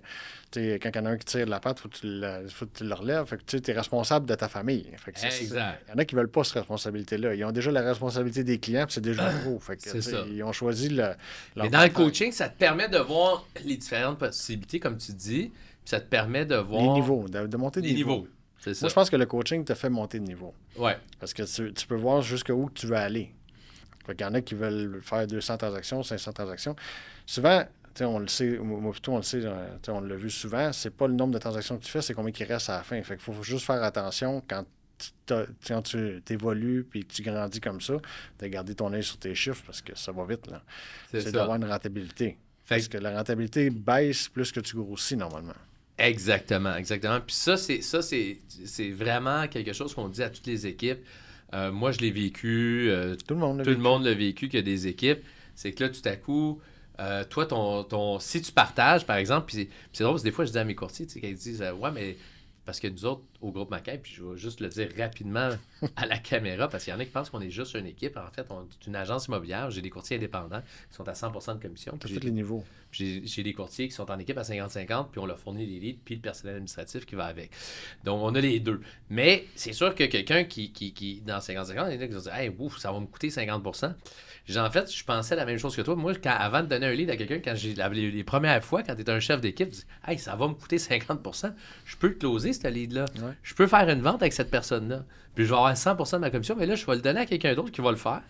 quand il y en a un qui tire de la patte, il faut que tu le relèves. Fait que tu es responsable de ta famille. Fait que exact. Il y en a qui ne veulent pas cette responsabilité-là. Ils ont déjà la responsabilité des clients, puis c'est déjà trop. Fait que, ils ont choisi Mais dans le coaching, ça te permet de voir les différentes possibilités, comme tu dis, puis ça te permet de voir... Les niveaux, de monter de niveau. C'est ça. Moi, je pense que le coaching te fait monter de niveau. Ouais. Parce que tu peux voir jusqu'où tu veux aller. Il y en a qui veulent faire 200 transactions, 500 transactions. Souvent, on le sait, moi plutôt on le sait, on l'a vu souvent, c'est pas le nombre de transactions que tu fais, c'est combien qui reste à la fin. Fait qu'il faut juste faire attention quand tu évolues et que tu grandis comme ça, de garder ton œil sur tes chiffres parce que ça va vite. Là. C'est d'avoir une rentabilité. Parce que la rentabilité baisse plus que tu grossis normalement. Exactement. Puis ça, c'est vraiment quelque chose qu'on dit à toutes les équipes. Moi, je l'ai vécu. Tout le monde l'a vécu qu'il y a des équipes. C'est que là, tout à coup, toi, si tu partages, par exemple, puis c'est drôle, parce que des fois, je dis à mes courtiers, quand ils disent ouais, mais parce que nous autres, au groupe Macaille, puis je vais juste le dire rapidement à la caméra, parce qu'il y en a qui pensent qu'on est juste une équipe. En fait, on est une agence immobilière. J'ai des courtiers indépendants qui sont à 100% de commission. À tous les niveaux. J'ai des courtiers qui sont en équipe à 50-50, puis on leur fournit les leads, puis le personnel administratif qui va avec. Donc, on a les deux. Mais c'est sûr que quelqu'un qui dans 50-50, il y en a qui vont dire hey, ouf, ça va me coûter 50%. En fait, je pensais la même chose que toi. Moi, avant de donner un lead à quelqu'un, quand les premières fois, quand tu es un chef d'équipe, tu dis hey, ça va me coûter 50%, je peux le closer, ce lead-là. Ouais. Je peux faire une vente avec cette personne-là. Puis je vais avoir 100% de ma commission, mais là, je vais le donner à quelqu'un d'autre qui va le faire.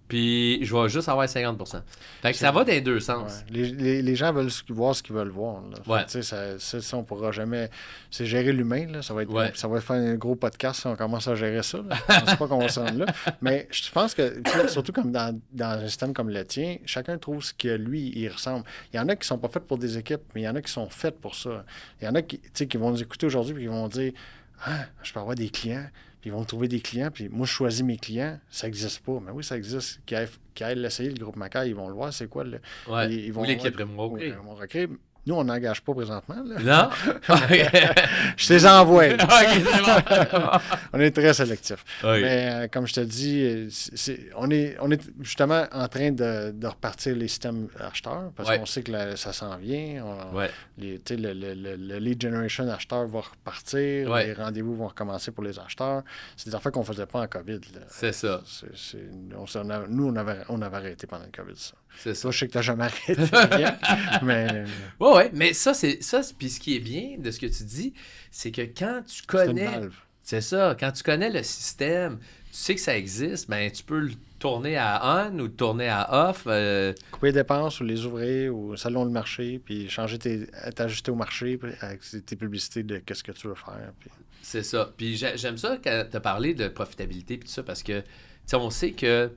Puis je vais juste avoir 50%. Fait que ça va dans les deux sens. Ouais. Les gens veulent voir ce qu'ils veulent voir. Là. Ouais. Ça, on pourra jamais... C'est gérer l'humain. Là. Ça va faire un gros podcast si on commence à gérer ça. Là. Je ne pense pas qu'on va se rendre là. Mais je pense que, surtout comme dans un système comme le tien, chacun trouve ce que lui, il ressemble. Il y en a qui ne sont pas faits pour des équipes, mais il y en a qui sont faits pour ça. Il y en a qui vont nous écouter aujourd'hui et qui vont dire Ah, je peux avoir des clients, puis ils vont me trouver des clients, puis moi, je choisis mes clients. Ça n'existe pas. Mais oui, ça existe. Qui aillent l'essayer, le groupe Macaire, ils vont le voir, c'est quoi. Ouais. Ils vont, Ou l'équipe Raymond Recré. Nous, on n'engage pas présentement. Là. Non? Je les envoie. Okay, on est très sélectifs. Oui. Mais comme je te dis, on est justement en train de repartir les systèmes acheteurs parce qu'on sait que ça s'en vient. Le lead generation acheteur va repartir. Les rendez-vous vont recommencer pour les acheteurs. C'est des affaires qu'on ne faisait pas en COVID. Là. C'est ça. Nous, on avait arrêté pendant le COVID, ça. C'est ça. Toi, je sais que tu n'as jamais arrêté. Mais... Oui, mais ça, puis ce qui est bien de ce que tu dis, c'est que quand tu connais... C'est ça, quand tu connais le système, tu sais que ça existe, ben tu peux le tourner à on ou le tourner à off. Couper les dépenses ou les ouvrir ou selon le marché, puis t'ajuster au marché avec tes publicités de qu'est-ce que tu veux faire. Puis... C'est ça. Puis j'aime ça quand tu as parlé de profitabilité puis tout ça, parce que on sait que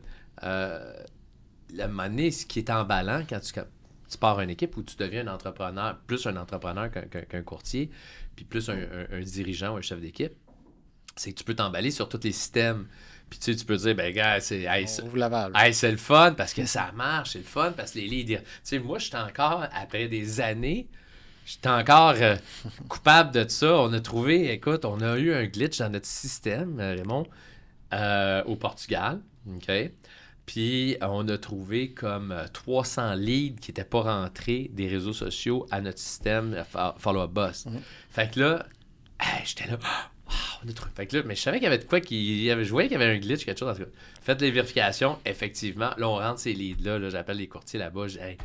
la monnaie, ce qui est emballant quand tu pars une équipe où tu deviens un entrepreneur, plus un entrepreneur qu'un courtier, puis plus un dirigeant ou un chef d'équipe, c'est que tu peux t'emballer sur tous les systèmes. Puis tu peux dire, ben gars, c'est le fun parce que ça marche, c'est le fun parce que les leads... Tu sais, moi, je suis encore, après des années, je suis encore coupable de ça. On a trouvé, écoute, on a eu un glitch dans notre système, Raymond, au Portugal, OK? Puis, on a trouvé comme 300 leads qui n'étaient pas rentrés des réseaux sociaux à notre système Follow Up Boss. Fait que là, j'étais là... on a trouvé. Fait que là, mais je savais qu'il y avait de quoi je voyais qu'il y avait un glitch, quelque chose. En tout cas. Faites les vérifications, effectivement. Là, on rentre ces leads-là. Là, j'appelle les courtiers là-bas. Je dis, hey,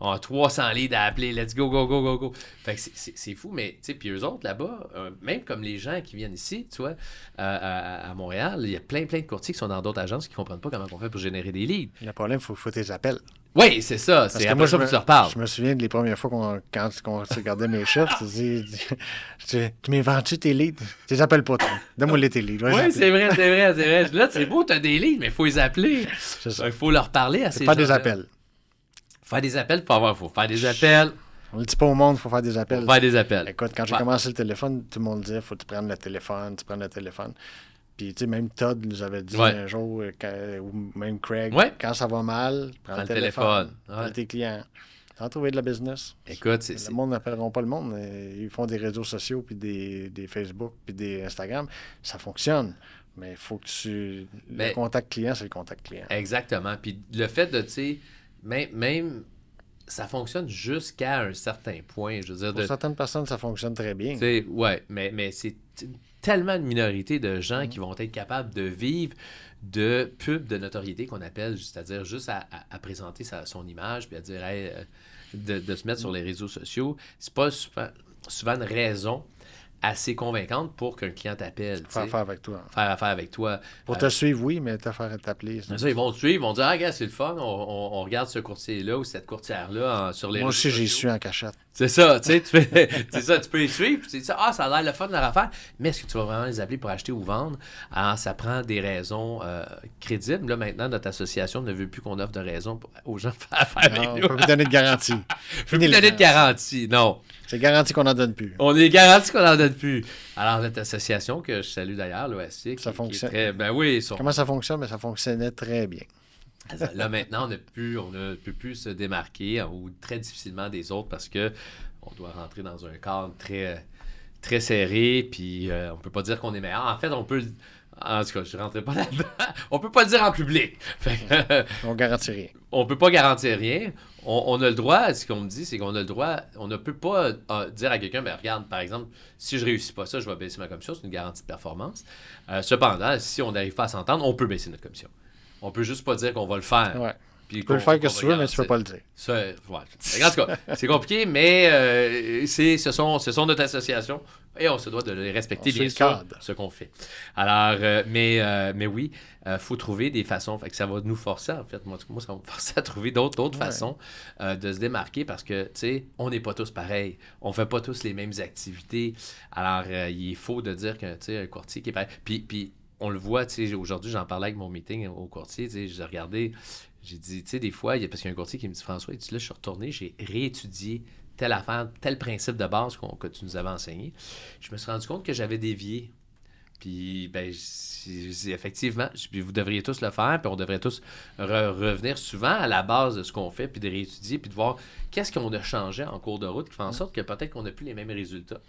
on a 300 leads à appeler. Let's go, go, go, go, go. Fait que c'est fou, mais tu sais, puis eux autres là-bas, même comme les gens qui viennent ici, tu vois, à Montréal, il y a plein de courtiers qui sont dans d'autres agences qui ne comprennent pas comment on fait pour générer des leads. Le problème, il faut tes appels. Oui, c'est ça. C'est après ça que tu reparles. Je me souviens des premières fois quand on regardait mes chiffres, tu m'inventes tes leads. Tu les appelles pas, toi. Donne-moi tes leads. Oui, c'est vrai. Là, c'est beau, tu as des leads, mais il faut les appeler. Il faut leur parler à ces gens. Pas des appels. Faire des appels, il faut faire des appels. On ne le dit pas au monde, il faut faire des appels. Faire des appels. Écoute, quand j'ai commencé le téléphone, tout le monde disait, il faut que tu prennes le téléphone. Puis, tu sais, même Todd nous avait dit un jour, ou même Craig, quand ça va mal, prends le téléphone. Appelle tes clients. T'as trouvé de la business. Écoute, le monde n'appelleront pas le monde. Ils font des réseaux sociaux, puis des Facebook, puis des Instagram. Ça fonctionne. Mais il faut que le contact client, c'est le contact client. Exactement. Puis le fait de, tu sais, même ça fonctionne jusqu'à un certain point. Je veux dire, pour certaines personnes, ça fonctionne très bien. Oui, mais c'est tellement une minorité de gens qui vont être capables de vivre de pub de notoriété qu'on appelle, c'est-à-dire juste à présenter son image puis à dire de se mettre sur les réseaux sociaux. C'est pas souvent une raison assez convaincante pour qu'un client t'appelle. Faire affaire avec toi. Faire affaire avec toi. Pour te suivre, oui, mais te faire t'appeler. Ça, ils vont te suivre, ils vont dire, ah, gars, c'est le fun, on regarde ce courtier-là ou cette courtière-là sur les Moi aussi, j'ai su en cachette. C'est ça, tu sais, tu peux les suivre, tu te dis, ça a l'air le fun de leur affaire, mais est-ce que tu vas vraiment les appeler pour acheter ou vendre? Alors, ça prend des raisons crédibles. Là, maintenant, notre association ne veut plus qu'on offre de raisons aux gens de faire affaire avec nous. On ne peut plus donner de garantie. Je ne peux plus donner de garantie, non. C'est garanti qu'on n'en donne plus. On est garanti qu'on n'en donne plus. Alors, notre association, que je salue d'ailleurs, l'OSC, ça fonctionne. Ben oui, comment ça fonctionne? Mais ça fonctionnait très bien. Là, maintenant, on ne peut plus se démarquer ou très difficilement des autres parce que on doit rentrer dans un cadre très, très serré, puis on peut pas dire qu'on est meilleur. En fait, on peut... En tout cas, je ne rentrerai pas là-dedans. On peut pas le dire en public. On garantit rien. On peut pas garantir rien. On a le droit, ce qu'on me dit, c'est qu'on a le droit, on ne peut pas dire à quelqu'un, ben regarde, par exemple, si je réussis pas ça, je vais baisser ma commission, c'est une garantie de performance. Cependant, si on n'arrive pas à s'entendre, on peut baisser notre commission. On peut juste pas dire qu'on va le faire. Ouais. Tu peux le faire que tu veux, mais tu peux pas le dire. Ça, ouais. En tout cas, c'est compliqué, mais ce sont notre association et on se doit de les respecter, bien sûr, ce qu'on fait. Alors, mais oui, faut trouver des façons. Fait que ça va nous forcer, en fait. Moi, ça va me forcer à trouver d'autres façons de se démarquer parce que, tu sais, on n'est pas tous pareils. On fait pas tous les mêmes activités. Alors, il est faux de dire qu'un courtier qui est pareil. Puis on le voit, tu sais, aujourd'hui, j'en parlais avec mon meeting au courtier, tu sais, j'ai regardé... J'ai dit, tu sais, des fois, parce qu'il y a un courtier qui me dit, François, là, je suis retourné, j'ai réétudié telle affaire, tel principe de base que tu nous avais enseigné. Je me suis rendu compte que j'avais dévié Puis, ben, effectivement, vous devriez tous le faire, puis on devrait tous revenir souvent à la base de ce qu'on fait, puis de réétudier, puis de voir qu'est-ce qu'on a changé en cours de route qui fait en sorte que peut-être qu'on n'a plus les mêmes résultats.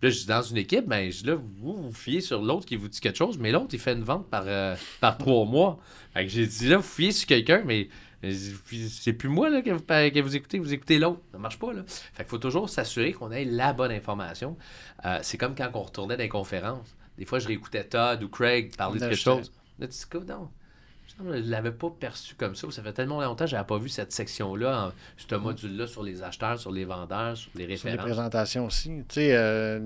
Puis là, je dis dans une équipe, ben, là, vous fiez sur l'autre qui vous dit quelque chose, mais l'autre, il fait une vente par 3 mois. Fait que j'ai dit, là, vous fiez sur quelqu'un, mais c'est plus moi là, que vous écoutez l'autre. Ça marche pas, là. Fait qu'il faut toujours s'assurer qu'on ait la bonne information. C'est comme quand on retournait dans les conférences. Des fois, je réécoutais Todd ou Craig parler de quelque chose. Là, tu dis, non, je ne l'avais pas perçu comme ça. Ça fait tellement longtemps que je n'avais pas vu cette section-là, ce module-là sur les acheteurs, sur les vendeurs, sur les références. Sur les présentations aussi. Tu sais,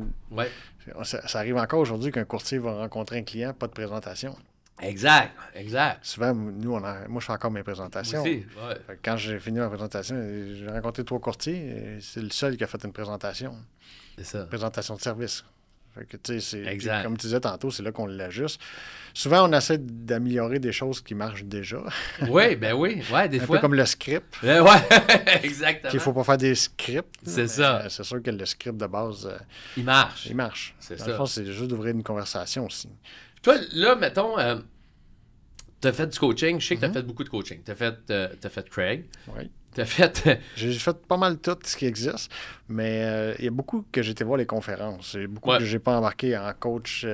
ça arrive encore aujourd'hui qu'un courtier va rencontrer un client, pas de présentation. Exact. Souvent, moi, je fais encore mes présentations. Aussi, ouais. Quand j'ai fini ma présentation, j'ai rencontré 3 courtiers, et c'est le seul qui a fait une présentation. C'est ça. Une présentation de service. Fait que, tu sais, comme tu disais tantôt, c'est là qu'on l'ajuste. Souvent, on essaie d'améliorer des choses qui marchent déjà. Oui, ben oui. Ouais, des fois. Un peu comme le script. Ouais, exactement. Il ne faut pas faire des scripts. C'est ça. C'est sûr que le script de base... il marche. Il marche. C'est Dans ça. le fond, c'est juste d'ouvrir une conversation aussi. Toi, là, mettons, tu as fait du coaching. Je sais que tu as fait beaucoup de coaching. Tu as fait Craig. Oui. J'ai fait pas mal tout ce qui existe, mais il y a beaucoup que j'ai été voir les conférences. Il y a beaucoup que j'ai pas embarqué en coach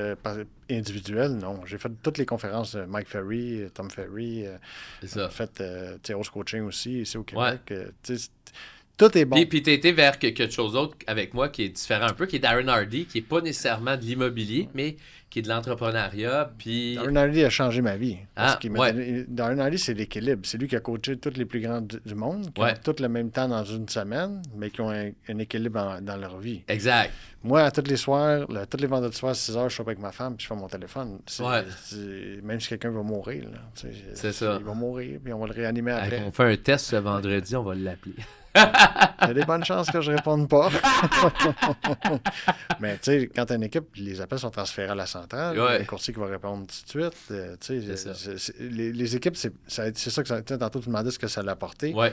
individuel, non. J'ai fait toutes les conférences de Mike Ferry, Tom Ferry. C'est ça. J'ai fait Host Coaching aussi, ici au Québec. Tout est bon. Puis tu as été vers quelque chose d'autre avec moi qui est différent un peu, qui est Darren Hardy, qui n'est pas nécessairement de l'immobilier, mais qui est de l'entrepreneuriat. Puis... Darren Hardy a changé ma vie. Darren Hardy, c'est l'équilibre. C'est lui qui a coaché tous les plus grands du monde, qui ont tous le même temps dans une semaine, mais qui ont un équilibre dans leur vie. Exact. Moi, tous les soirs, tous les vendredis soirs, à 6 heures, je suis avec ma femme puis je fais mon téléphone. Même si quelqu'un va mourir. C'est ça. Il va mourir, puis on va le réanimer après. On fait un test ce vendredi, on va l'appeler. Il y a des bonnes chances que je ne réponde pas. Mais tu sais, quand tu as une équipe, les appels sont transférés à la centrale. Il y a un courtier qui va répondre tout de suite. Les équipes, c'est ça que tantôt tu demandais ce que ça l'a apporté. Ouais.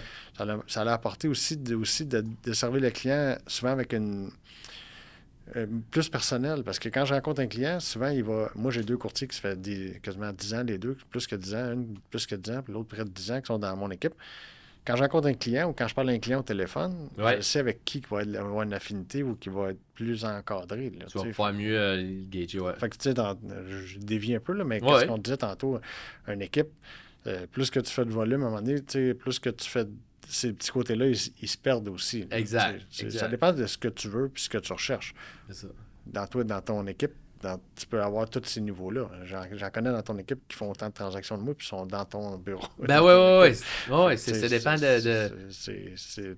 Ça l'a apporté aussi de servir le client souvent avec une... plus personnel, parce que quand je rencontre un client, souvent, moi, j'ai 2 courtiers qui se fait quasiment 10 ans, les deux, plus que 10 ans, une plus que 10 ans, puis l'autre près de 10 ans, qui sont dans mon équipe. Quand je rencontre un client ou quand je parle à un client au téléphone, je sais avec qui va avoir une affinité ou qui va être plus encadré. Là, tu vas pouvoir mieux gager, Fait que, tu sais, je dévie un peu, là, mais qu'est-ce qu'on disait tantôt, une équipe, plus que tu fais de volume, à un moment donné, plus que tu fais ces petits côtés-là, ils se perdent aussi. Là, exact. Ça dépend de ce que tu veux et ce que tu recherches. C'est ça. Dans ton équipe, tu peux avoir tous ces niveaux-là. J'en connais dans ton équipe qui font autant de transactions de moi puis sont dans ton bureau. Ben oui. Ça dépend de...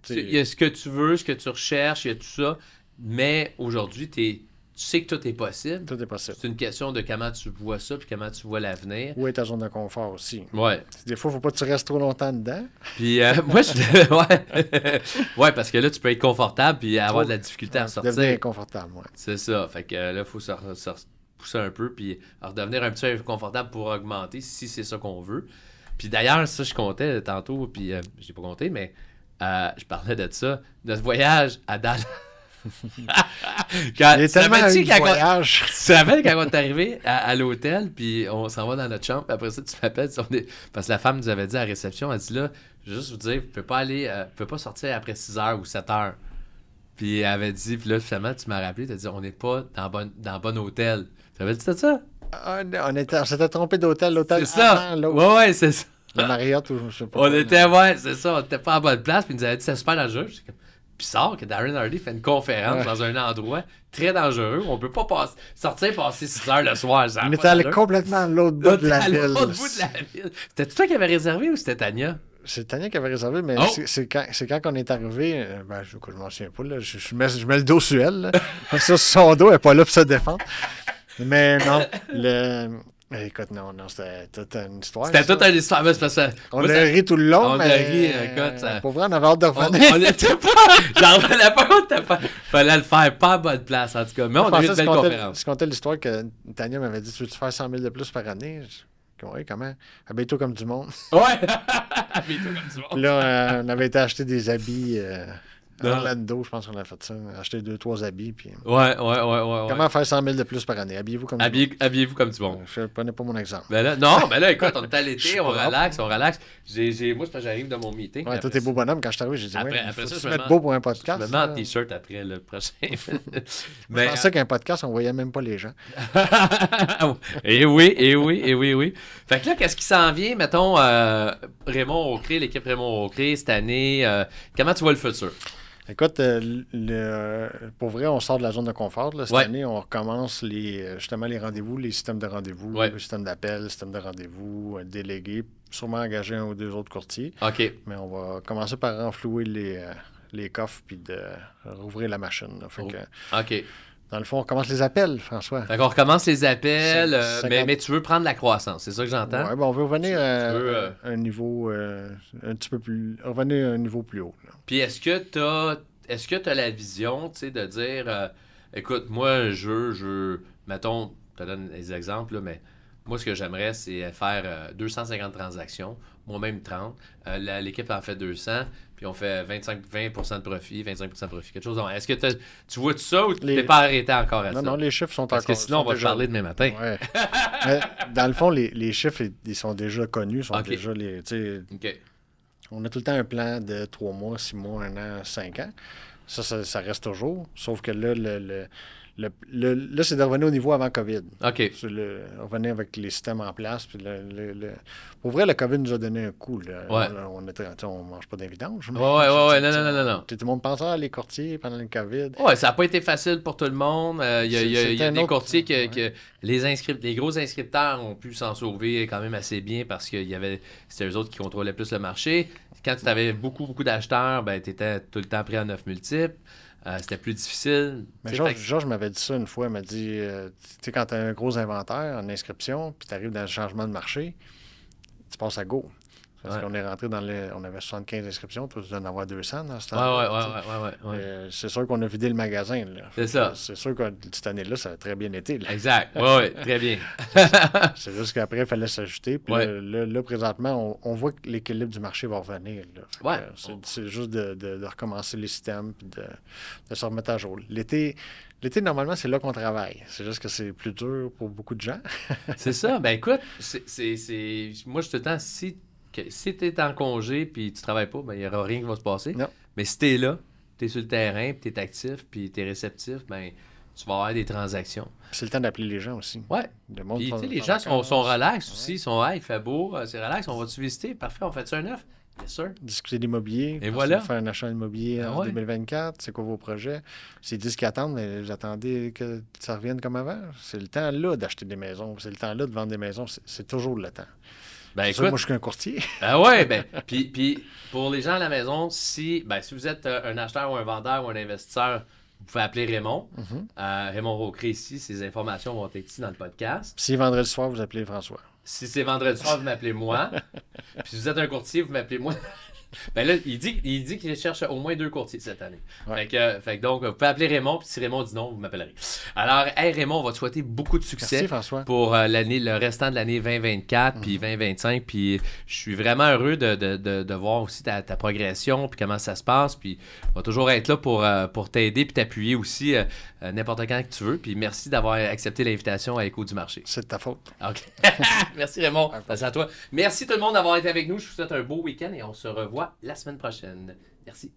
Il y a ce que tu veux, ce que tu recherches, il y a tout ça. Mais aujourd'hui, tu sais que tout est possible. Tout est possible. C'est une question de comment tu vois ça puis comment tu vois l'avenir. Où est ta zone de confort aussi. Ouais. Des fois, il ne faut pas que tu restes trop longtemps dedans. Puis moi, ouais, parce que là, tu peux être confortable puis avoir de la difficulté à sortir. Devenir inconfortable, oui. C'est ça. Fait que là, il faut se pousser un peu puis redevenir un petit peu inconfortable pour augmenter si c'est ça qu'on veut. Puis d'ailleurs, ça, je comptais tantôt, puis je l'ai pas compté, mais je parlais de ça, de ce voyage à Dallas. Il est tellement un voyage. Tu te rappelles quand on est arrivé à l'hôtel, puis on s'en va dans notre chambre, puis après ça, tu m'appelles, parce que la femme nous avait dit à la réception, elle dit là, juste vous dire, vous pouvez pas sortir après 6 heures ou 7 heures. Puis elle avait dit, puis là, finalement, tu m'as rappelé, tu as dit, on n'est pas dans bon hôtel. Tu avais dit ça? On s'était trompé d'hôtel, l'hôtel c'est ça. Ouais, c'est ça. Le Marriott, ou je sais pas. On était pas à bonne place, puis il nous avait dit, c'est super dangereux. Bizarre que Darren Hardy fait une conférence dans un endroit très dangereux. On peut pas passer 6 heures le soir. On était allé complètement à l'autre bout de la ville. C'était toi qui avais réservé ou c'était Tania? C'est Tania qui avait réservé, mais c'est quand on est arrivé. Je m'en souviens pas. Là, je mets le dos sur elle. Ça, son dos, elle n'est pas là pour se défendre. Mais non, écoute, non, c'était toute une histoire. C'était toute une histoire. On a ri tout le long, mais... écoute... Pour vrai, on avait hâte de revenir. On n'était pas... J'en revenais pas. Fallait le faire pas à bonne place, en tout cas. Mais on a eu une belle conférence. Je comptais l'histoire que Tania m'avait dit, tu veux-tu faire 100 000 de plus par année? Oui, comment? Habille-toi comme du monde. Ouais! Habille-toi comme du monde. Là, on avait été acheter des habits... Orlando, je pense qu'on a fait ça. Acheter 2-3 habits. Puis... Ouais. Comment faire 100 000 de plus par année? Habillez-vous comme du bon. Habillez-vous comme du bon. Je ne prenais pas mon exemple. Ben là, écoute, on est à l'été, on relaxe. Moi, c'est parce que j'arrive de mon meeting. Ouais, toi, t'es beau bonhomme. Quand je t'arrive, j'ai dit, après ça, je vais mettre beau pour un podcast. Je me mets en t-shirt après le prochain. Je pensais qu'un podcast, on voyait même pas les gens. Eh oui. Fait que là, qu'est-ce qui s'en vient, mettons, Raymond Aucré, l'équipe Raymond Aucré, cette année, comment tu vois le futur? Écoute, pour vrai, on sort de la zone de confort. Là. Cette année, on recommence justement les rendez-vous, les systèmes de rendez-vous, le système d'appel, le système de rendez-vous, déléguer, sûrement engager 1 ou 2 autres courtiers. OK. Mais on va commencer par renflouer les coffres puis de rouvrir la machine. Fait que, OK. Dans le fond, on commence les appels, François. Fait qu'on recommence les appels, mais tu veux prendre la croissance, c'est ça que j'entends? Oui, on veut revenir à un niveau un petit peu plus... revenir à un niveau plus haut. Là. Puis est-ce que tu as la vision, tu sais, de dire, écoute, moi, mettons, je te donne des exemples, là, mais moi, ce que j'aimerais, c'est faire 250 transactions, moi-même 30. L'équipe en fait 200, puis on fait 20% de profit, 25% de profit, quelque chose. Donc, est-ce que tu vois tout ça ou tu n'es pas arrêté encore à ça? Non, les chiffres sont Parce encore... que sinon, on va te parler demain matin. Ouais. Mais, dans le fond, les chiffres, ils sont déjà connus, déjà les... OK. On a tout le temps un plan de 3 mois, 6 mois, 1 an, 5 ans. Ça reste toujours. Sauf que là, là, c'est de revenir au niveau avant COVID. OK. C'est revenir avec les systèmes en place. Puis pour vrai, le COVID nous a donné un coup. Là. Ouais. On ne mange pas d'invidange. Ouais. Non. Tout le monde pense les courtiers pendant le COVID. Ouais, ça n'a pas été facile pour tout le monde. Il y a des courtiers que les gros inscripteurs ont pu s'en sauver quand même assez bien parce que c'était eux autres qui contrôlaient plus le marché. Quand tu avais beaucoup d'acheteurs, ben, tu étais tout le temps pris à 9 multiples. C'était plus difficile. Mais Georges m'avait dit ça une fois. Il m'a dit, tu sais, quand tu as un gros inventaire en inscription, puis tu arrives dans le changement de marché, tu passes à go. Parce qu'on est rentré on avait 75 inscriptions, tu dois en avoir 200 dans ce temps-là. Ouais. C'est sûr qu'on a vidé le magasin. Là. C'est ça. C'est sûr que cette année-là, ça a très bien été. Là. Exact. Oui, très bien. C'est juste qu'après, il fallait s'ajouter. Puis là, présentement, on voit que l'équilibre du marché va revenir. Là. C'est juste de recommencer les systèmes puis de se remettre à jour. L'été, normalement, c'est là qu'on travaille. C'est juste que c'est plus dur pour beaucoup de gens. C'est ça. Ben écoute, moi, je suis tout le temps, si tu es en congé puis tu travailles pas, ben il n'y aura rien qui va se passer. Non. Mais si tu es là, tu es sur le terrain, tu es actif, puis tu es réceptif, ben tu vas avoir des transactions. C'est le temps d'appeler les gens aussi. Ouais. Puis les gens sont relax aussi. Ils sont, il fait beau, c'est relax, on va-tu visiter? Parfait, on fait ça un œuf? Bien sûr. Discuter d'immobilier. Et voilà. Faire un achat immobilier en 2024. C'est quoi vos projets? C'est 10 qui attendent, mais vous attendez que ça revienne comme avant. C'est le temps là d'acheter des maisons. C'est le temps là de vendre des maisons. C'est toujours le temps. Ben, écoute, moi, je suis qu'un courtier. Puis pour les gens à la maison, si vous êtes un acheteur ou un vendeur ou un investisseur, vous pouvez appeler Raymond. Raymond Aucré ici. Ces informations vont être ici dans le podcast. Si vendredi soir, vous appelez François. Si c'est vendredi soir, vous m'appelez moi. Puis si vous êtes un courtier, vous m'appelez moi. Ben là, il dit qu'il cherche au moins 2 courtiers cette année. Ouais. Fait que donc, vous pouvez appeler Raymond, puis si Raymond dit non, vous m'appellerez. Alors, Raymond, on va te souhaiter beaucoup de succès. Merci, François. Pour le restant de l'année 2024 puis 2025. Puis je suis vraiment heureux de voir aussi ta progression, puis comment ça se passe. Puis on va toujours être là pour t'aider puis t'appuyer aussi n'importe quand que tu veux. Puis merci d'avoir accepté l'invitation à Écho du marché. C'est de ta faute. OK. Merci Raymond. Passe à toi. Merci tout le monde d'avoir été avec nous. Je vous souhaite un beau week-end et on se revoit la semaine prochaine. Merci.